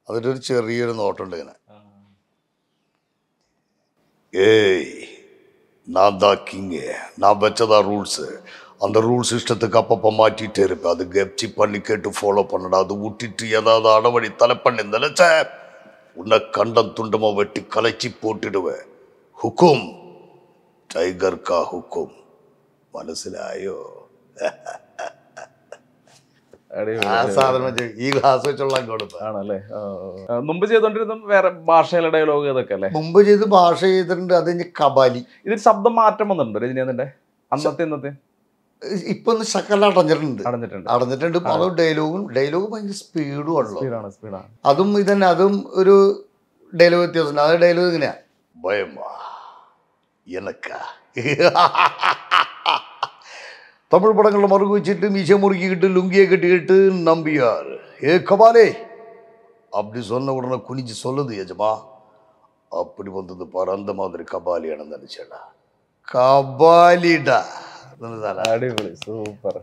അതിൻ്റെ ഒരു ചെറിയൊരു നോട്ടുണ്ട് ഇങ്ങനെ. ஏய் நான் தான் கிங்கு, நான் வச்சதா ரூல்ஸு. அந்த ரூல்ஸ் இஷ்டத்துக்கு அப்பப்போ மாற்றிட்டே இருப்பேன். அது கெப்சி பண்ணி கேட்டு ஃபாலோ பண்ணடா. அது விட்டுட்டு ஏதாவது அடவடி தலை பண்ணி நினைச்ச உன்னை கண்டம் துண்டமாக வெட்டி கலைச்சி போட்டுடுவேன். ஹுக்கும் டைகர் கா ஹுக்கும். മനസ്സിലായോ? ആ സാധനം ഈ ഗ്ലാസ് വെച്ചുള്ള കൊടുത്ത ആണല്ലേ. മുമ്പ് ചെയ്തോണ്ടിരുന്ന വേറെ ഭാഷയിലെ ഡയലോഗ് ഇതൊക്കെ അല്ലേ? മുമ്പ് ചെയ്ത് ഭാഷ ചെയ്തിട്ടുണ്ട്. അത് കബാലി. ഇതിൽ ശബ്ദം മാറ്റം വന്നിട്ടുണ്ടോ രജനീകാന്തിന്റെ അന്നത്തെ ഇന്നത്തെ? ഇപ്പൊ ഒന്ന് ശക്കല അടഞ്ഞിട്ടുണ്ട്. അത് ഡയലോഗ് ഭയങ്കര സ്പീഡും ഉള്ളു. അതും ഇതന്നെ, അതും ഒരു ഡയലോഗ് വ്യത്യാസമുണ്ട്. അത് ഡയലോഗ് ഇങ്ങനെയാ, ഭയമാ എനക്കാ. തമിഴ് പടങ്ങളുടെ മറുകു വെച്ചിട്ട് മീശ മുറുക്കിക്കിട്ട് ലുങ്കിയെ കെട്ടിക്കിട്ട് നമ്പിയാർ ஏ கபாலே அப்படி சொன்ன உடனே குனிஞ்சு சொல்லுது எஜமா, அப்படி வந்தது பாரு, அந்த மாதிரி கபாலியானு நினைச்சேடா. கபாலிடா. അടിപൊളി, സൂപ്പർ.